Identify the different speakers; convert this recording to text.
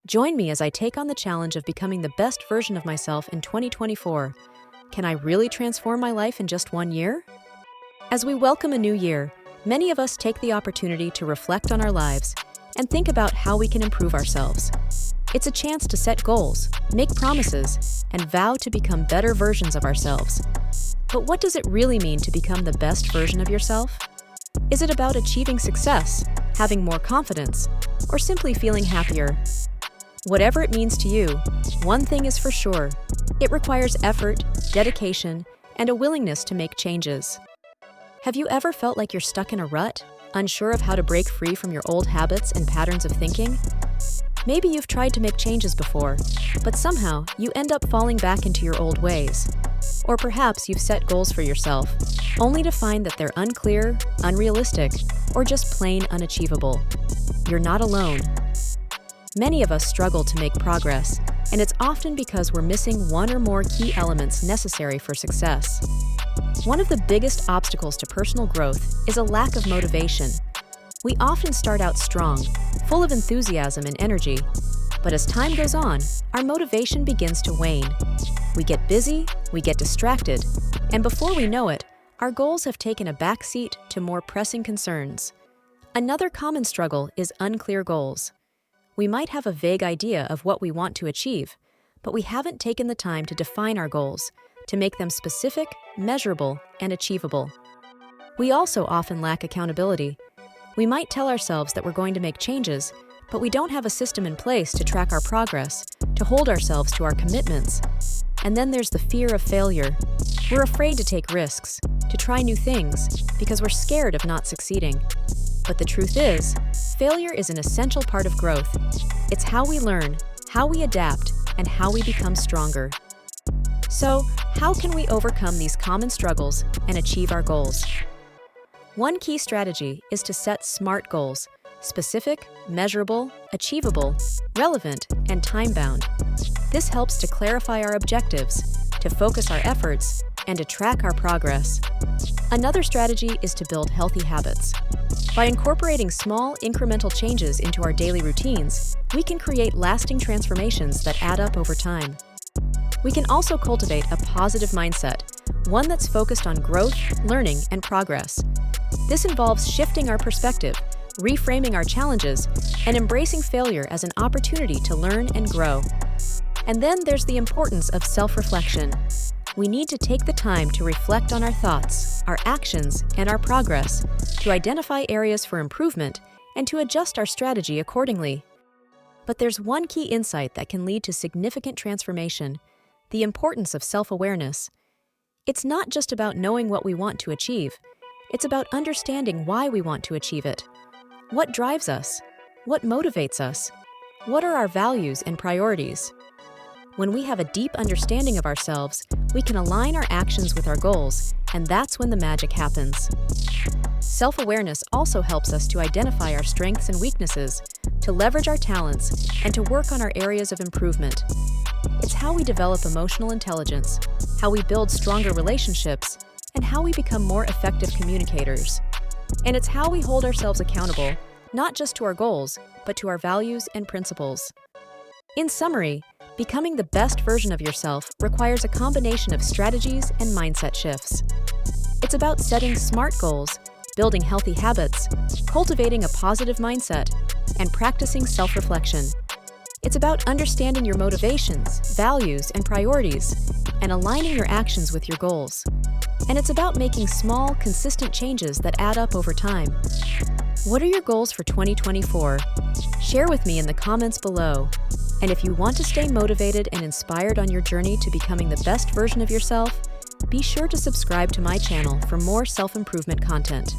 Speaker 1: Join me as I take on the challenge of becoming the best version of myself in 2024. Can I really transform my life in just 1 year? As we welcome a new year, many of us take the opportunity to reflect on our lives and think about how we can improve ourselves. It's a chance to set goals, make promises, and vow to become better versions of ourselves. But what does it really mean to become the best version of yourself? Is it about achieving success, having more confidence, or simply feeling happier? Whatever it means to you, one thing is for sure. It requires effort, dedication, and a willingness to make changes. Have you ever felt like you're stuck in a rut, unsure of how to break free from your old habits and patterns of thinking? Maybe you've tried to make changes before, but somehow you end up falling back into your old ways. Or perhaps you've set goals for yourself, only to find that they're unclear, unrealistic, or just plain unachievable. You're not alone. Many of us struggle to make progress, and it's often because we're missing one or more key elements necessary for success. One of the biggest obstacles to personal growth is a lack of motivation. We often start out strong, full of enthusiasm and energy, but as time goes on, our motivation begins to wane. We get busy, we get distracted, and before we know it, our goals have taken a backseat to more pressing concerns. Another common struggle is unclear goals. We might have a vague idea of what we want to achieve, but we haven't taken the time to define our goals, to make them specific, measurable, and achievable. We also often lack accountability. We might tell ourselves that we're going to make changes, but we don't have a system in place to track our progress, to hold ourselves to our commitments. And then there's the fear of failure. We're afraid to take risks, to try new things, because we're scared of not succeeding. But the truth is, failure is an essential part of growth. It's how we learn, how we adapt, and how we become stronger. So, how can we overcome these common struggles and achieve our goals? One key strategy is to set SMART goals: specific, measurable, achievable, relevant, and time-bound. This helps to clarify our objectives, to focus our efforts, and to track our progress. Another strategy is to build healthy habits. By incorporating small, incremental changes into our daily routines, we can create lasting transformations that add up over time. We can also cultivate a positive mindset, one that's focused on growth, learning, and progress. This involves shifting our perspective, reframing our challenges, and embracing failure as an opportunity to learn and grow. And then there's the importance of self-reflection. We need to take the time to reflect on our thoughts, our actions, and our progress, to identify areas for improvement and to adjust our strategy accordingly. But there's one key insight that can lead to significant transformation: the importance of self-awareness. It's not just about knowing what we want to achieve. It's about understanding why we want to achieve it. What drives us? What motivates us? What are our values and priorities? When we have a deep understanding of ourselves, we can align our actions with our goals, and that's when the magic happens. Self-awareness also helps us to identify our strengths and weaknesses, to leverage our talents, and to work on our areas of improvement. It's how we develop emotional intelligence, how we build stronger relationships, and how we become more effective communicators. And it's how we hold ourselves accountable, not just to our goals, but to our values and principles. In summary, becoming the best version of yourself requires a combination of strategies and mindset shifts. It's about setting SMART goals, building healthy habits, cultivating a positive mindset, and practicing self-reflection. It's about understanding your motivations, values, and priorities, and aligning your actions with your goals. And it's about making small, consistent changes that add up over time. What are your goals for 2024? Share with me in the comments below. And if you want to stay motivated and inspired on your journey to becoming the best version of yourself, be sure to subscribe to my channel for more self-improvement content.